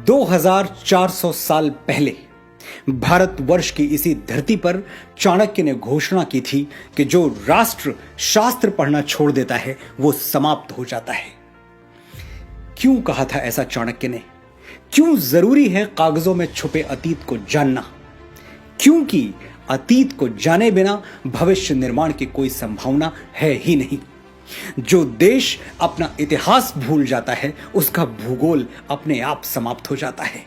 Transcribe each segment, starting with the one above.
2400 साल पहले भारतवर्ष की इसी धरती पर चाणक्य ने घोषणा की थी कि जो राष्ट्र शास्त्र पढ़ना छोड़ देता है वो समाप्त हो जाता है। क्यों कहा था ऐसा चाणक्य ने? क्यों जरूरी है कागजों में छुपे अतीत को जानना? क्योंकि अतीत को जाने बिना भविष्य निर्माण की कोई संभावना है ही नहीं। जो देश अपना इतिहास भूल जाता है उसका भूगोल अपने आप समाप्त हो जाता है।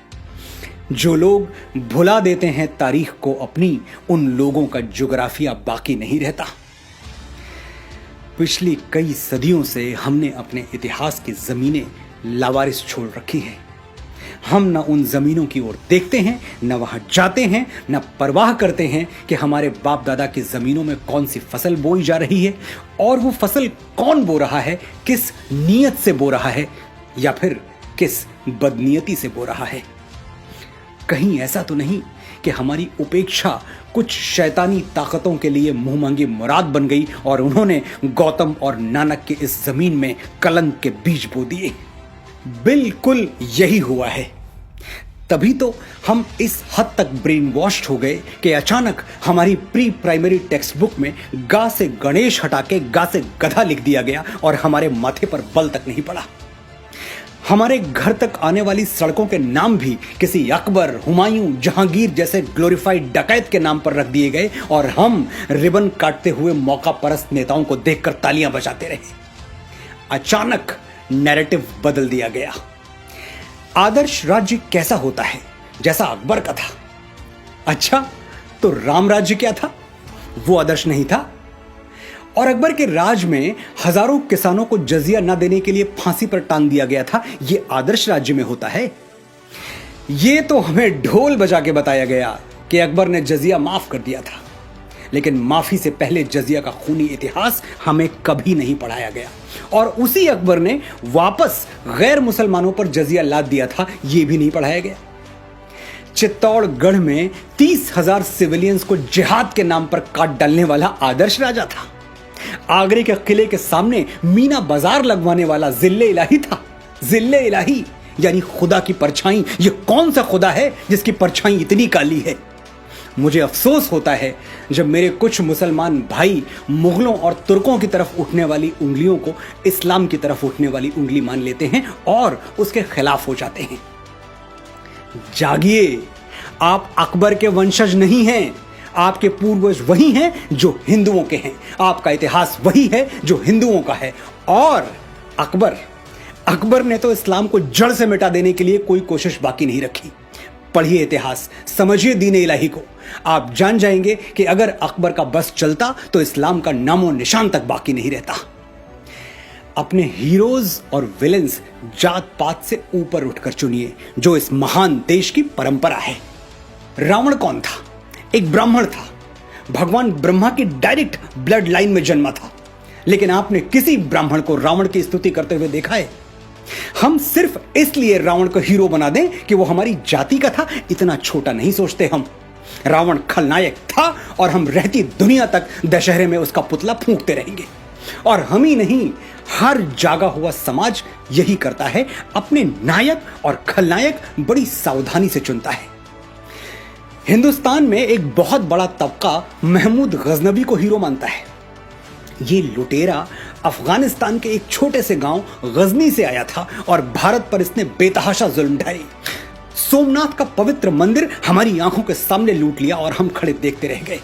जो लोग भुला देते हैं तारीख को अपनी, उन लोगों का ज्योग्राफिया बाकी नहीं रहता। पिछली कई सदियों से हमने अपने इतिहास की जमीनें लावारिस छोड़ रखी हैं। हम न उन जमीनों की ओर देखते हैं, न वहां जाते हैं, न परवाह करते हैं कि हमारे बाप दादा की जमीनों में कौन सी फसल बोई जा रही है और वो फसल कौन बो रहा है, किस नीयत से बो रहा है या फिर किस बदनीयती से बो रहा है। कहीं ऐसा तो नहीं कि हमारी उपेक्षा कुछ शैतानी ताकतों के लिए मुंह मांगी मुराद बन गई और उन्होंने गौतम और नानक के इस जमीन में कलंक के बीज बो दिए। बिल्कुल यही हुआ है। तभी तो हम इस हद तक ब्रेन वॉश्ड हो गए कि अचानक हमारी प्री प्राइमरी टेक्स्ट बुक में गा से गणेश हटा के गा से गधा लिख दिया गया और हमारे माथे पर बल तक नहीं पड़ा। हमारे घर तक आने वाली सड़कों के नाम भी किसी अकबर, हुमायूं, जहांगीर जैसे ग्लोरीफाइड डकैत के नाम पर रख दिए गए और हम रिबन काटते हुए मौका परस्त नेताओं को देखकर तालियां बजाते रहे। अचानक नैरेटिव बदल दिया गया। आदर्श राज्य कैसा होता है? जैसा अकबर का था। अच्छा, तो राम राज्य क्या था? वो आदर्श नहीं था। और अकबर के राज में हजारों किसानों को जजिया न देने के लिए फांसी पर टांग दिया गया था। ये आदर्श राज्य में होता है? ये तो हमें ढोल बजा के बताया गया कि अकबर ने जजिया माफ कर दिया था, लेकिन माफी से पहले जजिया का खूनी इतिहास हमें कभी नहीं पढ़ाया गया। और उसी अकबर ने वापस गैर मुसलमानों पर जजिया लाद दिया था, यह भी नहीं पढ़ाया गया। चित्तौड़गढ़ में 30,000 सिविलियंस को जिहाद के नाम पर काट डालने वाला आदर्श राजा था। आगरे के किले के सामने मीना बाजार लगवाने वाला जिल्ले इलाही था। जिल्ले इलाही यानी खुदा की परछाई। यह कौन सा खुदा है जिसकी परछाई इतनी काली है? मुझे अफसोस होता है जब मेरे कुछ मुसलमान भाई मुगलों और तुर्कों की तरफ उठने वाली उंगलियों को इस्लाम की तरफ उठने वाली उंगली मान लेते हैं और उसके खिलाफ हो जाते हैं। जागिए, आप अकबर के वंशज नहीं हैं। आपके पूर्वज वही हैं जो हिंदुओं के हैं। आपका इतिहास वही है जो हिंदुओं का है। और अकबर ने तो इस्लाम को जड़ से मिटा देने के लिए कोई कोशिश बाकी नहीं रखी। पढ़िए इतिहास, समझिए दीन इलाही को। आप जान जाएंगे कि अगर अकबर का बस चलता तो इस्लाम का नामो निशान तक बाकी नहीं रहता। अपने हीरोज और विलेंस जात पात से ऊपर उठकर चुनिए, जो इस महान देश की परंपरा है। रावण कौन था? एक ब्राह्मण था। भगवान ब्रह्मा की डायरेक्ट ब्लड लाइन में जन्मा था। लेकिन आपने किसी ब्राह्मण को रावण की स्तुति करते हुए देखा है? हम सिर्फ इसलिए रावण को हीरो बना दें कि वो हमारी जाति का था, इतना छोटा नहीं सोचते हम। रावण खलनायक था और हम रहती दुनिया तक दशहरे में उसका पुतला फूंकते रहेंगे। और हम ही नहीं, हर जागा हुआ समाज यही करता है। अपने नायक और खलनायक बड़ी सावधानी से चुनता है। हिंदुस्तान में एक बहुत बड़ा तबका महमूद गजनवी को हीरो मानता है। ये लुटेरा अफगानिस्तान के एक छोटे से गांव गजनी से आया था और भारत पर इसने बेतहाशा जुल्म ढाई। सोमनाथ का पवित्र मंदिर हमारी आंखों के सामने लूट लिया और हम खड़े देखते रह गए।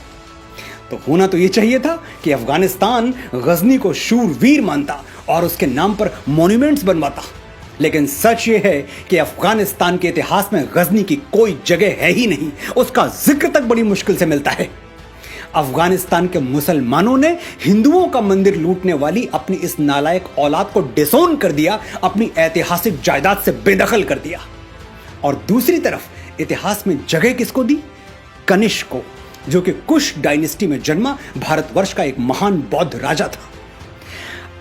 तो होना तो यह चाहिए था कि अफगानिस्तान गजनी को शूरवीर मानता और उसके नाम पर मॉन्यूमेंट्स बनवाता। लेकिन सच यह है कि अफगानिस्तान के इतिहास में गजनी की कोई जगह है ही नहीं। उसका जिक्र तक बड़ी मुश्किल से मिलता है। अफगानिस्तान के मुसलमानों ने हिंदुओं का मंदिर लूटने वाली अपनी इस नालायक औलाद को डिसोन कर दिया, अपनी ऐतिहासिक जायदाद से बेदखल कर दिया। और दूसरी तरफ इतिहास में जगह किसको दी? कनिष्क को, जो कि कुश डायनेस्टी में जन्मा भारतवर्ष का एक महान बौद्ध राजा था।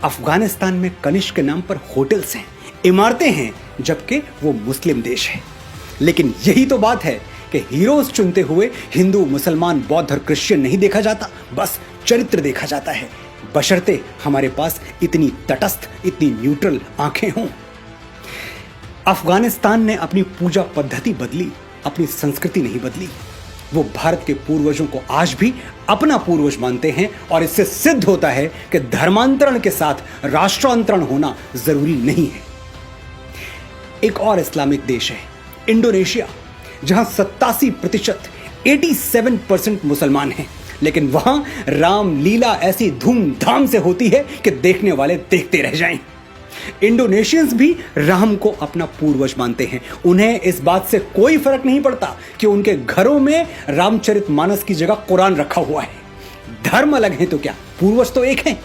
अफगानिस्तान में कनिष्क के नाम पर होटल्स हैं, इमारतें हैं, जबकि वो मुस्लिम देश है। लेकिन यही तो बात है कि हीरोज चुनते हुए हिंदू, मुसलमान, बौद्ध और क्रिश्चियन नहीं देखा जाता, बस चरित्र देखा जाता है, बशर्ते हमारे पास इतनी तटस्थ, इतनी न्यूट्रल आंखें हों। अफगानिस्तान ने अपनी पूजा पद्धति बदली, अपनी संस्कृति नहीं बदली। वो भारत के पूर्वजों को आज भी अपना पूर्वज मानते हैं और इससे सिद्ध होता है कि धर्मांतरण के साथ राष्ट्रांतरण होना जरूरी नहीं है। एक और इस्लामिक देश है इंडोनेशिया, जहां 87% 87% मुसलमान हैं, लेकिन वहां रामलीला ऐसी धूमधाम से होती है कि देखने वाले देखते रह जाएं। इंडोनेशियंस भी राम को अपना पूर्वज मानते हैं। उन्हें इस बात से कोई फर्क नहीं पड़ता कि उनके घरों में रामचरितमानस की जगह कुरान रखा हुआ है। धर्म अलग है तो क्या, पूर्वज तो एक हैं।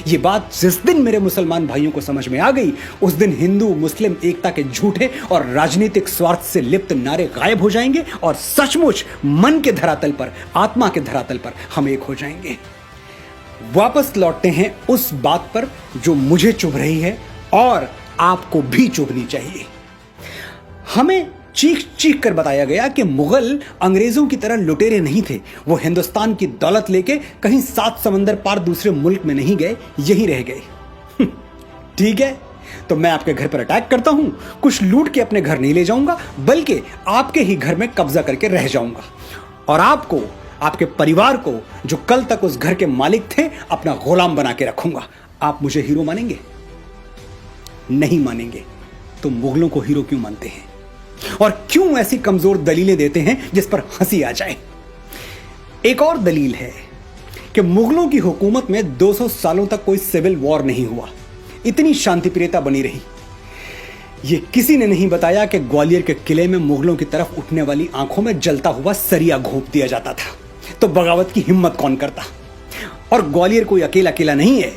ये बात जिस दिन मेरे मुसलमान भाइयों को समझ में आ गई, उस दिन हिंदू मुस्लिम एकता के झूठे और राजनीतिक स्वार्थ से लिप्त नारे गायब हो जाएंगे और सचमुच मन के धरातल पर, आत्मा के धरातल पर हम एक हो जाएंगे। वापस लौटते हैं उस बात पर जो मुझे चुभ रही है और आपको भी चुभनी चाहिए। हमें चीख चीख कर बताया गया कि मुगल अंग्रेजों की तरह लुटेरे नहीं थे। वो हिंदुस्तान की दौलत लेके कहीं 7 समंदर पार दूसरे मुल्क में नहीं गए, यहीं रह गए। ठीक है, तो मैं आपके घर पर अटैक करता हूं, कुछ लूट के अपने घर नहीं ले जाऊंगा, बल्कि आपके ही घर में कब्जा करके रह जाऊंगा और आपको, आपके परिवार को, जो कल तक उस घर के मालिक थे, अपना गुलाम बना के रखूंगा। आप मुझे हीरो मानेंगे? नहीं मानेंगे। तो मुगलों को हीरो क्यों मानते हैं और क्यों ऐसी कमजोर दलीलें देते हैं जिस पर हंसी आ जाए? एक और दलील है कि मुगलों की हुकूमत में 200 सालों तक कोई सिविल वॉर नहीं हुआ, इतनी शांतिप्रियता बनी रही। यह किसी ने नहीं बताया कि ग्वालियर के किले में मुगलों की तरफ उठने वाली आंखों में जलता हुआ सरिया घोंप दिया जाता था। तो बगावत की हिम्मत कौन करता? और ग्वालियर कोई अकेला किला नहीं है।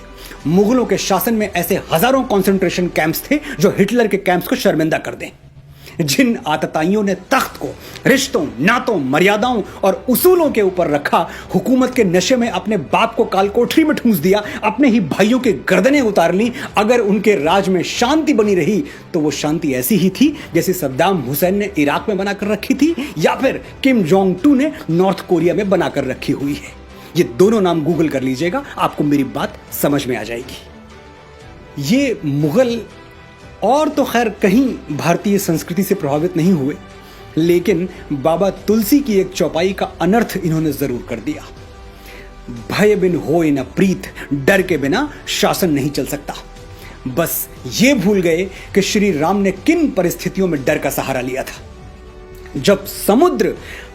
मुगलों के शासन में ऐसे हजारों कंसंट्रेशन कैंप्स थे जो हिटलर के कैंप्स को शर्मिंदा कर दें। जिन आतताइयों ने तख्त को रिश्तों, नातों, मर्यादाओं और उसूलों के ऊपर रखा, हुकूमत के नशे में अपने बाप को कालकोठरी में ठूंस दिया, अपने ही भाइयों के गर्दनें उतार ली। अगर उनके राज में शांति बनी रही तो वो शांति ऐसी ही थी जैसे सद्दाम हुसैन ने इराक में बनाकर रखी थी या फिर किम जोंग टू ने नॉर्थ कोरिया में बनाकर रखी हुई है। ये दोनों नाम गूगल कर लीजिएगा, आपको मेरी बात समझ में आ जाएगी। ये मुगल और तो खैर कहीं भारतीय संस्कृति से प्रभावित नहीं हुए, लेकिन बाबा तुलसी की एक चौपाई का अनर्थ इन्होंने जरूर कर दिया। भय बिन होए न प्रीत, डर के बिना शासन नहीं चल सकता। बस ये भूल गए कि श्री राम ने किन परिस्थितियों में डर का सहारा लिया था। जब समुद्र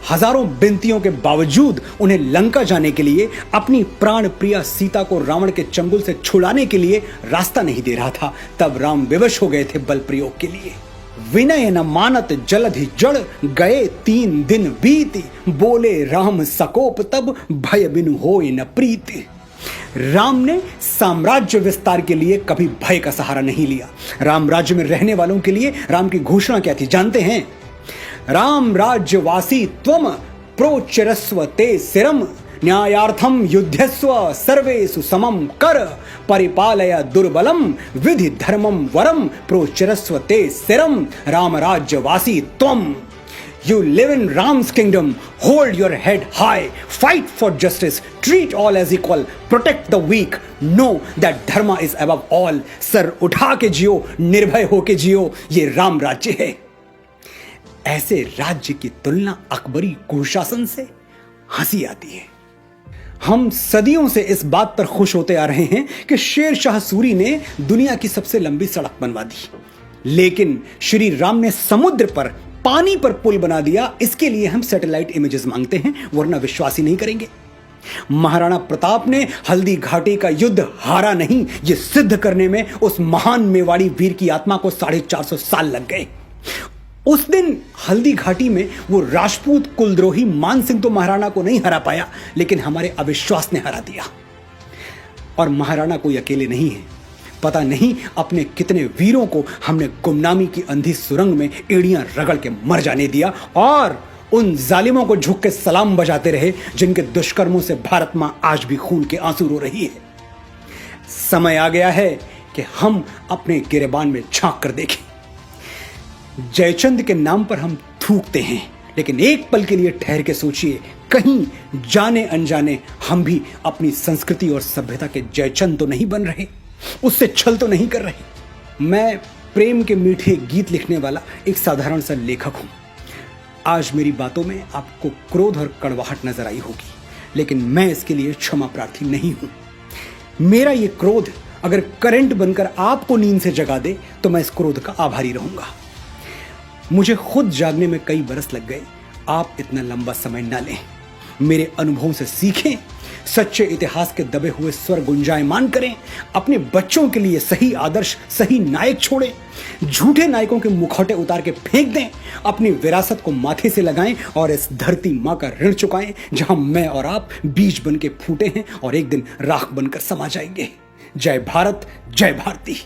हजारों विनतियों के बावजूद उन्हें लंका जाने के लिए, अपनी प्राण प्रिया सीता को रावण के चंगुल से छुड़ाने के लिए रास्ता नहीं दे रहा था, तब राम विवश हो गए थे बल प्रयोग के लिए। विनय न मानत जलधि जड़, गए 3 दिन बीती, बोले राम सकोप तब, भय बिनु होए न प्रीति। राम ने साम्राज्य विस्तार के लिए कभी भय का सहारा नहीं लिया। राम राज्य में रहने वालों के लिए राम की घोषणा क्या थी जानते हैं? राम राज्यवासी त्वम प्रोच्चरस्व ते सिरम, न्यायार्थम युद्धस्व सर्वेषु समम कर, परिपालय दुर्बलम विधि धर्मम वरम, प्रोच्चरस्व ते सिरम, राम राज्यवासी त्वम। You live in Ram's kingdom, hold your head high, fight for justice, treat all as equal, protect the weak, know that dharma is above all। Sir उठा के जियो, निर्भय होके जियो, ये राम राज्य है। ऐसे राज्य की तुलना अकबरी कुशासन से हंसी आती है। हम सदियों से इस बात पर खुश होते आ रहे हैं कि शेर शाह सूरी ने दुनिया की सबसे लंबी सड़क बनवा दी, लेकिन श्री राम ने समुद्र पर, पानी पर पुल बना दिया। इसके लिए हम सैटेलाइट इमेजेस मांगते हैं, वरना विश्वास ही नहीं करेंगे। महाराणा प्रताप ने हल्दी घाटी का युद्ध हारा नहीं, यह सिद्ध करने में उस महान मेवाड़ी वीर की आत्मा को 450 साल लग गए। उस दिन हल्दी घाटी में वो राजपूत कुलद्रोही मान सिंह तो महाराणा को नहीं हरा पाया, लेकिन हमारे अविश्वास ने हरा दिया। और महाराणा कोई अकेले नहीं है। पता नहीं अपने कितने वीरों को हमने गुमनामी की अंधी सुरंग में एड़ियां रगड़ के मर जाने दिया और उन जालिमों को झुक के सलाम बजाते रहे जिनके दुष्कर्मों से भारत मां आज भी खून के आंसू रो रही है। समय आ गया है कि हम अपने गिरेबान में झांक कर देखें। जयचंद के नाम पर हम थूकते हैं, लेकिन एक पल के लिए ठहर के सोचिए, कहीं जाने अनजाने हम भी अपनी संस्कृति और सभ्यता के जयचंद तो नहीं बन रहे, उससे छल तो नहीं कर रहे। मैं प्रेम के मीठे गीत लिखने वाला एक साधारण सा लेखक हूं। आज मेरी बातों में आपको क्रोध और कड़वाहट नजर आई होगी, लेकिन मैं इसके लिए क्षमा प्रार्थी नहीं हूं। मेरा ये क्रोध अगर करंट बनकर आपको नींद से जगा दे तो मैं इस क्रोध का आभारी रहूंगा। मुझे खुद जागने में कई बरस लग गए, आप इतना लंबा समय ना लें। मेरे अनुभवों से सीखें, सच्चे इतिहास के दबे हुए स्वर गुंजायमान करें, अपने बच्चों के लिए सही आदर्श, सही नायक छोड़ें, झूठे नायकों के मुखौटे उतार के फेंक दें, अपनी विरासत को माथे से लगाएं और इस धरती मां का ऋण चुकाएं जहां मैं और आप बीज बन के फूटे हैं और एक दिन राख बनकर समा जाएंगे। जय भारत, जय भारती।